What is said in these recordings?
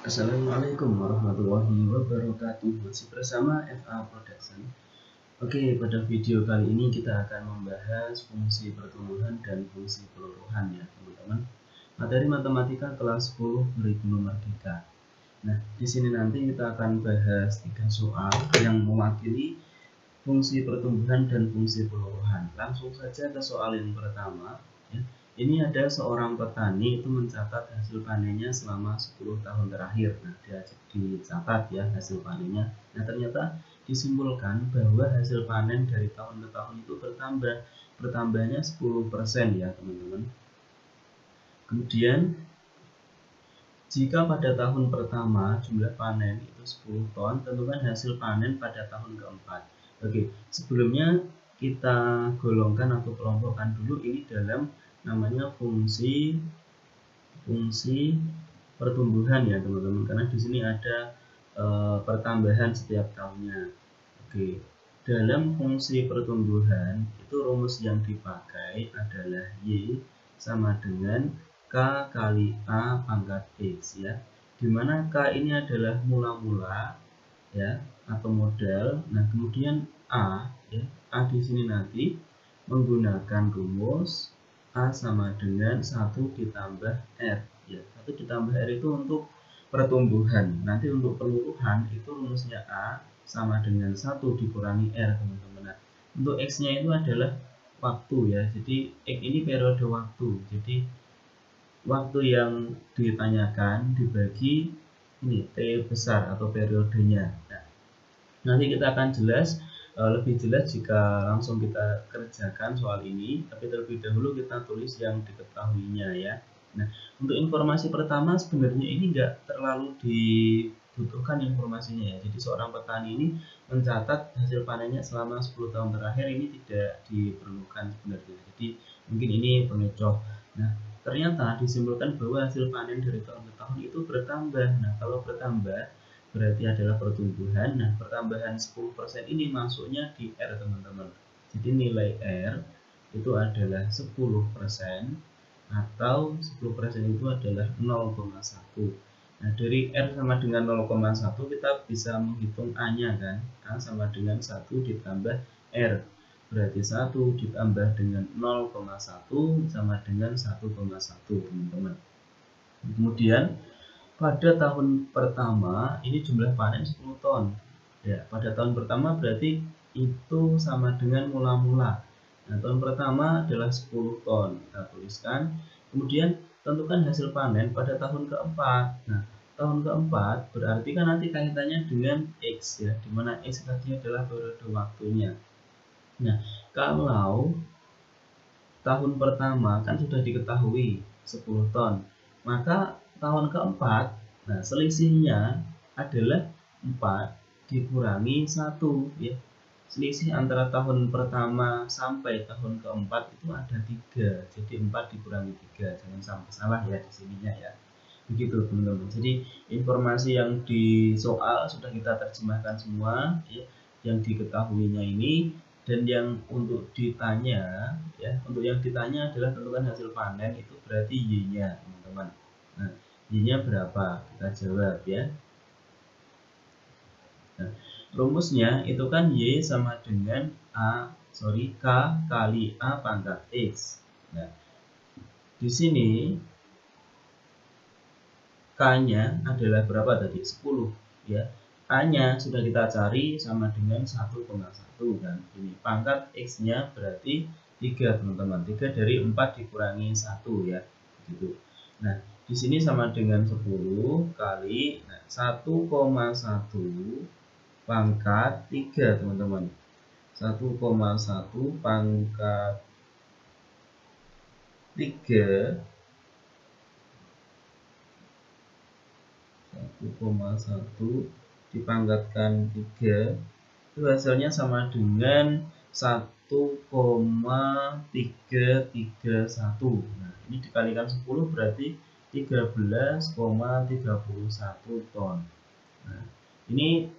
Assalamualaikum warahmatullahi wabarakatuh. Masih bersama FA Production. Oke, pada video kali ini kita akan membahas fungsi pertumbuhan dan fungsi peluruhan ya teman-teman. Materi matematika kelas 10 kurikulum merdeka. Nah, di sini nanti kita akan bahas 3 soal yang mewakili fungsi pertumbuhan dan fungsi peluruhan. Langsung saja ke soal yang pertama ya. Ini ada seorang petani itu mencatat hasil panennya selama 10 tahun terakhir. Nah, dia dicatat ya hasil panennya. Nah, ternyata disimpulkan bahwa hasil panen dari tahun ke tahun itu bertambah. Bertambahnya 10% ya, teman-teman. Kemudian jika pada tahun pertama jumlah panen itu 10 ton, tentukan hasil panen pada tahun keempat. Oke, sebelumnya kita golongkan atau kelompokkan dulu ini dalam namanya fungsi pertumbuhan ya teman-teman, karena di sini ada pertambahan setiap tahunnya. Oke, dalam fungsi pertumbuhan itu rumus yang dipakai adalah Y sama dengan K kali A pangkat X ya, dimana K ini adalah mula-mula ya atau modal. Nah, kemudian A ya, A di sini nanti menggunakan rumus A sama dengan 1 ditambah R ya. 1 ditambah R itu untuk pertumbuhan. Nanti untuk peluruhan itu rumusnya A sama dengan 1 dikurangi R, teman-teman. Nah, untuk X-nya itu adalah waktu ya. Jadi X ini periode waktu. Jadi waktu yang ditanyakan dibagi ini T besar atau periodenya. Nah, nanti kita akan lebih jelas jika langsung kita kerjakan soal ini, tapi terlebih dahulu kita tulis yang diketahuinya ya. Nah, untuk informasi pertama sebenarnya ini enggak terlalu dibutuhkan informasinya ya. Jadi seorang petani ini mencatat hasil panennya selama 10 tahun terakhir ini tidak diperlukan sebenarnya. Jadi mungkin ini pengecoh. Nah, ternyata disimpulkan bahwa hasil panen dari tahun ke tahun itu bertambah. Nah, kalau bertambah berarti adalah pertumbuhan. Nah, pertambahan 10% ini masuknya di R, teman-teman. Jadi nilai R itu adalah 10% atau 10% itu adalah 0,1. Nah, dari R sama dengan 0,1 kita bisa menghitung A-nya kan. A sama dengan 1 ditambah R. Berarti 1 ditambah dengan 0,1 sama dengan 1,1, teman-teman. Kemudian pada tahun pertama ini jumlah panen 10 ton ya. Pada tahun pertama berarti itu sama dengan mula-mula. Nah, tahun pertama adalah 10 ton, kita tuliskan. Kemudian tentukan hasil panen pada tahun keempat. Nah, tahun keempat berarti kan nanti kaitannya dengan X ya, dimana X tadi adalah periode waktunya. Nah, kalau tahun pertama kan sudah diketahui 10 ton, maka tahun keempat, nah selisihnya adalah 4 dikurangi 1 ya. Selisih antara tahun pertama sampai tahun keempat itu ada 3. Jadi 4 dikurangi 3. Jangan sampai salah ya di sininya ya. Begitu teman-teman. Jadi informasi yang di soal sudah kita terjemahkan semua ya, yang diketahuinya ini. Dan yang untuk ditanya ya, untuk yang ditanya adalah tentukan hasil panen, itu berarti Y-nya teman-teman. Nah, Y-nya berapa? Kita jawab ya. Nah, rumusnya itu kan Y sama dengan K kali A pangkat X. Nah, di sini K-nya adalah berapa tadi? 10 ya. A-nya sudah kita cari sama dengan 1,1 kan. Ini pangkat X-nya berarti 3, teman-teman. 3 dari 4 dikurangi 1 ya. Gitu. Nah, di sini sama dengan 10 kali 1,1 pangkat 3, teman-teman. 1,1 pangkat 3 1,1 dipangkatkan 3 itu hasilnya sama dengan 1,331. Nah, ini dikalikan 10 berarti 13,31 ton. Nah, ini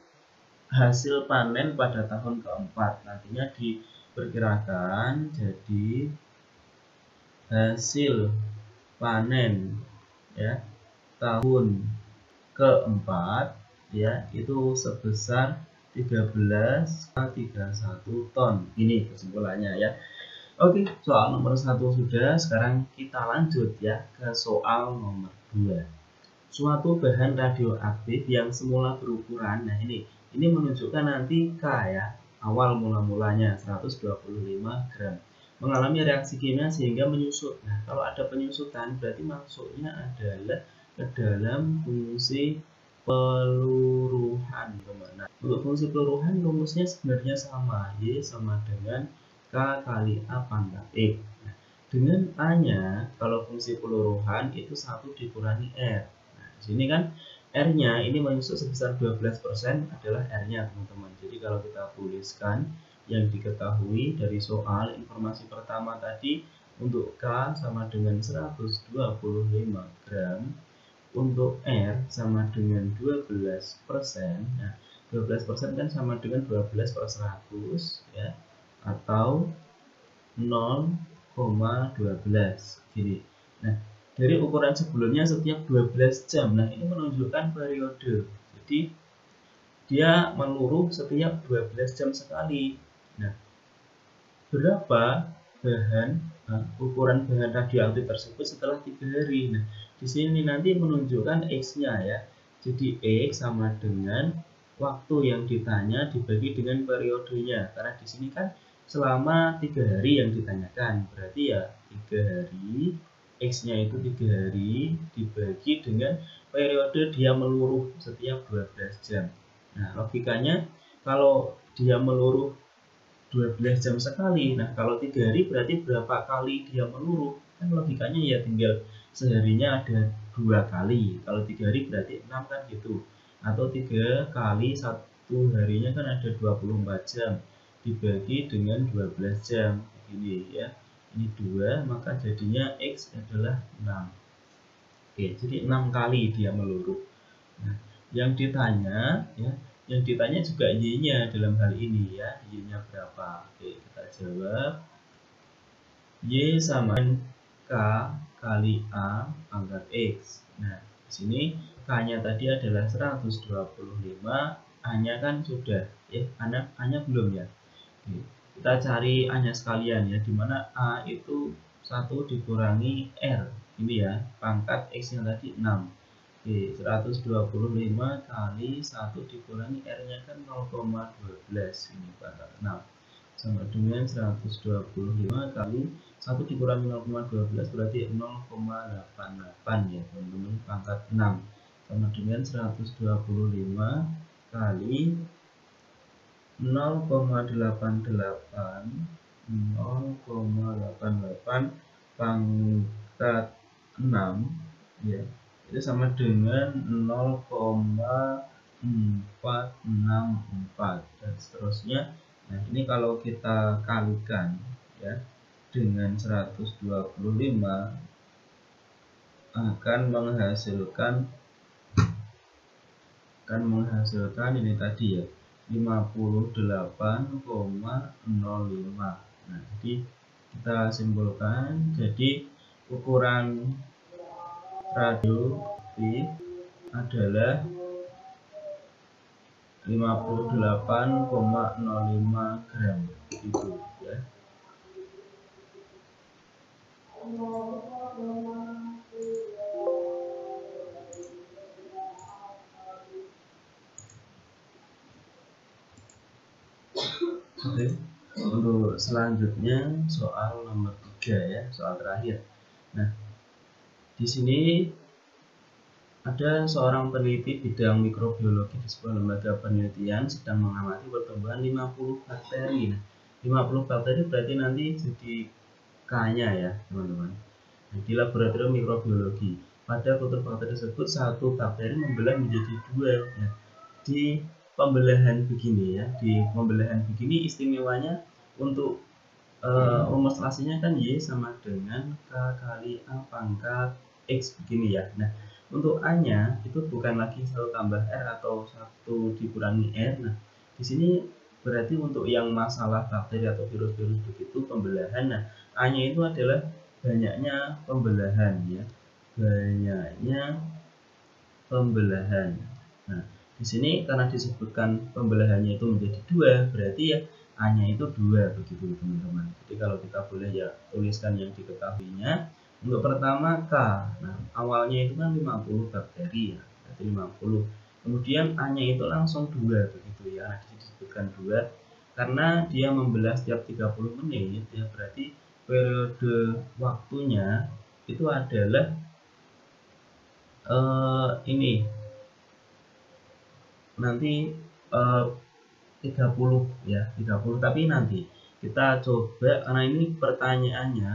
hasil panen pada tahun keempat. Nantinya diperkirakan jadi hasil panen ya tahun keempat ya itu sebesar 13,31 ton. Ini kesimpulannya ya. Oke, soal nomor 1 sudah. Sekarang kita lanjut ya ke soal nomor 2. Suatu bahan radioaktif yang semula berukuran, nah ini menunjukkan nanti K ya, awal mula-mulanya 125 gram. Mengalami reaksi kimia sehingga menyusut. Nah, kalau ada penyusutan berarti masuknya adalah ke dalam fungsi peluruhan. Nah, untuk fungsi peluruhan rumusnya sebenarnya sama, Y sama dengan K kali A pangkat X. Nah, dengan A-nya, kalau fungsi peluruhan itu 1 dikurangi R. Nah, di sini kan R-nya ini menyusut sebesar 12% adalah R-nya teman-teman. Jadi kalau kita tuliskan yang diketahui dari soal informasi pertama tadi, untuk K sama dengan 125 gram, untuk R sama dengan 12%. Nah, 12% kan sama dengan 12 per 100 ya, atau 0,12 gini. Nah, dari ukuran sebelumnya setiap 12 jam. Nah, ini menunjukkan periode. Jadi dia meluruh setiap 12 jam sekali. Nah, berapa ukuran bahan radioaktif tersebut setelah 3 hari. Nah, di sini nanti menunjukkan X-nya ya. Jadi X sama dengan waktu yang ditanya dibagi dengan periodenya. Karena di sini kan selama 3 hari yang ditanyakan. Berarti ya 3 hari, X-nya itu 3 hari dibagi dengan periode dia meluruh setiap 12 jam. Nah, logikanya kalau dia meluruh 12 jam sekali. Nah, kalau 3 hari berarti berapa kali dia meluruh? Kan logikanya ya tinggal seharinya ada 2 kali. Kalau 3 hari berarti 6 kan gitu. Atau 3 kali 1 harinya kan ada 24 jam. Dibagi dengan 12 jam. Begini ya. Ini 2, maka jadinya X adalah 6. Oke, jadi 6 kali dia meluruh. Nah, yang ditanya ya, yang ditanya juga Y-nya dalam hal ini ya. Y-nya berapa? Oke, kita jawab. Y sama K kali A pangkat X. Nah, di sini K-nya tadi adalah 125, A-nya kan sudah ya, A-nya belum ya. Oke, kita cari A-nya sekalian ya, dimana A itu 1 dikurangi R. Ini ya, pangkat X-nya tadi 6. Oke, 125 kali 1 dikurangi R-nya kan 0,12. Ini pangkat 6. Sama dengan 125 kali 1 dikurangi 0,12 berarti 0,88 ya teman-teman, pangkat 6. Sama dengan 125 kali 0,88 pangkat 6 ya, itu sama dengan 0,464 dan seterusnya. Nah, ini kalau kita kalikan ya dengan 125 akan menghasilkan ini tadi ya, 58,05. Nah, jadi kita simpulkan, jadi ukuran radioaktif adalah 58,05 gram itu ya. Oke, untuk selanjutnya soal nomor 3 ya, soal terakhir. Nah, di sini ada seorang peneliti bidang mikrobiologi di sebuah lembaga penelitian sedang mengamati pertumbuhan 50 bakteri. Nah, 50 bakteri berarti nanti jadi K-nya ya, teman-teman. Nah, di laboratorium mikrobiologi, pada kultur bakteri tersebut satu bakteri membelah menjadi 2. Nah, di pembelahan begini ya, di pembelahan begini istimewanya untuk rumus relasinya kan Y sama dengan K kali A pangkat X begini ya. Nah, untuk A-nya itu bukan lagi 1 tambah R atau 1 dikurangi R. Nah, di sini berarti untuk yang masalah bakteri atau virus-virus begitu pembelahan. Nah, A-nya itu adalah banyaknya pembelahan ya. Banyaknya pembelahan. Nah, di sini karena disebutkan pembelahannya itu menjadi 2, berarti ya A-nya itu 2 begitu teman-teman. Jadi kalau kita boleh ya tuliskan yang diketahuinya. Untuk pertama K. Nah, awalnya itu kan 50 bakteri ya, berarti 50. Kemudian A-nya itu langsung 2 begitu ya. Nah, disebutkan 2 karena dia membelah setiap 30 menit ya, berarti periode waktunya itu adalah ini nanti 30 ya, 30, tapi nanti kita coba karena ini pertanyaannya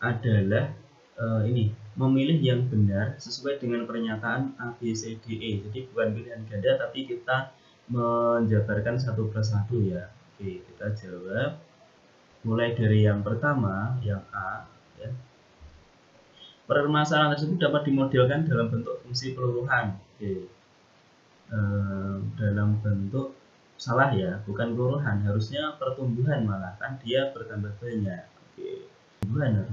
adalah ini memilih yang benar sesuai dengan pernyataan A, B, C, D, E. Jadi bukan pilihan ganda tapi kita menjabarkan satu persatu ya. Oke, kita jawab mulai dari yang pertama, yang A ya. Permasalahan tersebut dapat dimodelkan dalam bentuk fungsi peluruhan. Oke. Dalam bentuk salah ya, bukan peluruhan, harusnya pertumbuhan, malah kan dia bertambah banyak. Oke, pertumbuhan.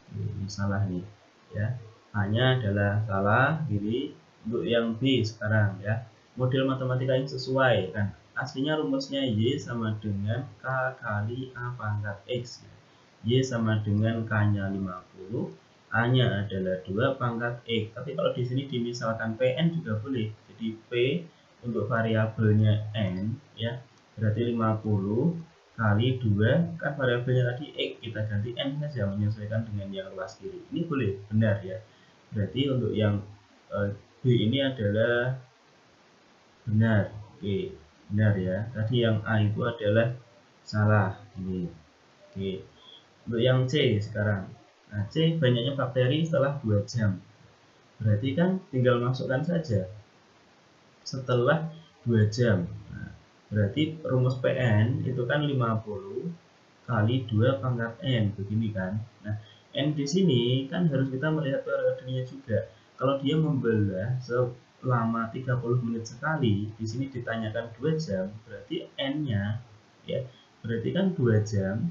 Ini salah nih ya, hanya adalah salah. Jadi untuk yang B sekarang ya, model matematika yang sesuai kan, aslinya rumusnya Y sama dengan K kali A pangkat X. Y sama dengan K nya 50, A nya adalah 2 pangkat X. Tapi kalau di sini dimisalkan PN juga boleh, jadi P untuk variabelnya N ya, berarti 50 kali 2 kan variabelnya tadi X, kita ganti N saja menyesuaikan dengan yang luas kiri. Ini boleh, benar ya. Berarti untuk yang B ini adalah benar. Oke, benar ya. Tadi yang A itu adalah salah. Ini. Oke. Untuk yang C sekarang. Nah, C banyaknya bakteri setelah 2 jam. Berarti kan tinggal masukkan saja setelah 2 jam. Nah, berarti rumus PN itu kan 50 kali 2 pangkat N, begini kan. Nah, N di sini kan harus kita melihat periodenya juga. Kalau dia membelah selama 30 menit sekali, di sini ditanyakan 2 jam, berarti N-nya ya, berarti kan 2 jam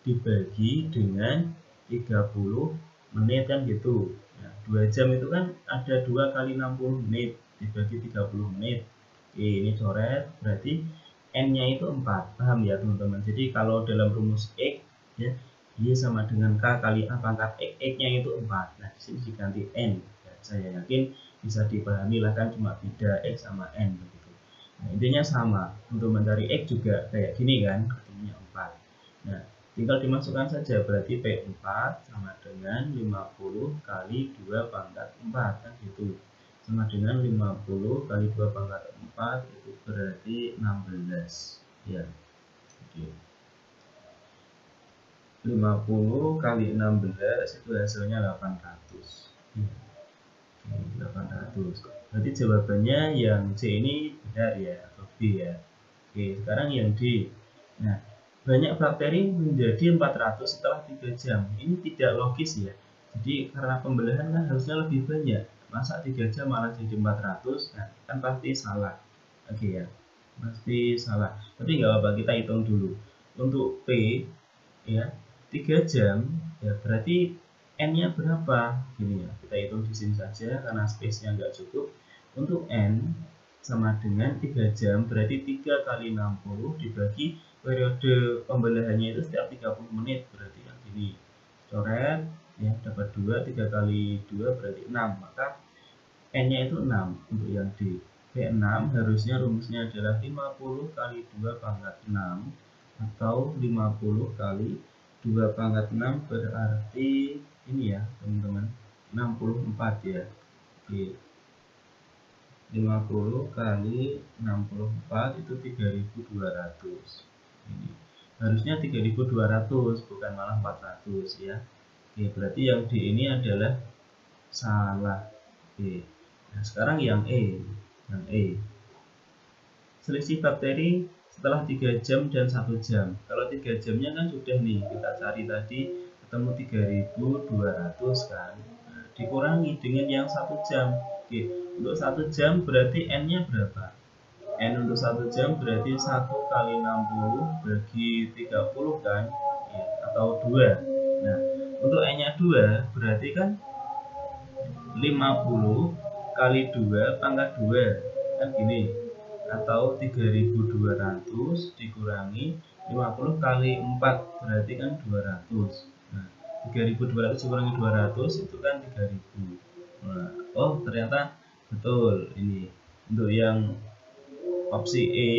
dibagi dengan 30 menit kan gitu. Nah, 2 jam itu kan ada 2 kali 60 menit dibagi 30 menit. Oke, ini coret, berarti N-nya itu 4. Paham ya teman-teman? Jadi kalau dalam rumus X ya, Y sama dengan K kali A pangkat X, X-nya itu 4. Nah, di sini diganti N. Ya, saya yakin bisa dipahami lah, kan cuma beda X sama N begitu. Nah, intinya sama. Untuk mencari X juga kayak gini kan, ketemunya 4. Nah, tinggal dimasukkan saja, berarti P4 sama dengan 50 kali 2 pangkat 4 kan gitu, sama dengan 50 kali 2 pangkat 4 itu berarti 16 ya. Oke. 50 kali 16 itu hasilnya 800 ya. Oke, 800. Berarti jawabannya yang C ini benar ya, atau B ya. Oke, sekarang yang D. Nah, banyak bakteri menjadi 400 setelah 3 jam. Ini tidak logis ya. Jadi karena pembelahan kan harusnya lebih banyak. Masa 3 jam malah jadi 400? Nah, kan pasti salah. Oke ya, pasti salah. Tapi nggak apa-apa, kita hitung dulu. Untuk P ya, 3 jam ya, berarti N-nya berapa? Gini ya, kita hitung di sini saja karena space-nya nggak cukup. Untuk N sama dengan 3 jam, berarti 3 kali 60 dibagi periode pembelahannya itu setiap 30 menit, berarti kan gini. Coret ya, dapat 2, 3 kali 2 berarti 6, maka N-nya itu 6 untuk yang D. P6 harusnya rumusnya adalah 50 kali 2 pangkat 6 atau 50 kali 2 pangkat 6 berarti ini ya teman-teman, 64 ya. Oke. 50 kali 64 itu 3200. Ini harusnya 3200 bukan malah 400 ya. Oke, berarti yang D ini adalah salah. Oke. Nah, sekarang yang E. Yang E. Selisih bakteri setelah 3 jam dan 1 jam. Kalau 3 jamnya kan sudah nih, kita cari tadi ketemu 3200 kan. Nah, dikurangi dengan yang 1 jam. Oke, untuk 1 jam berarti N-nya berapa? N untuk 1 jam berarti 1 kali 60 bagi 30 kan ya, atau 2. Nah, untuk N-nya 2 berarti kan 50 kali 2 pangkat 2 kan gini, atau 3200 dikurangi 50 kali 4 berarti kan 200. Nah, 3200 dikurangi 200 itu kan 3000. Nah, oh ternyata betul ini untuk yang opsi E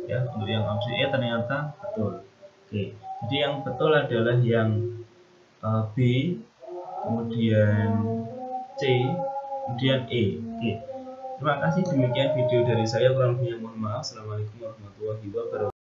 ya, untuk yang opsi E ternyata betul. Oke, jadi yang betul adalah yang B, kemudian C, kemudian E. Oke. Terima kasih, demikian video dari saya, kurang lebihnya mohon maaf. Assalamualaikum warahmatullahi wabarakatuh.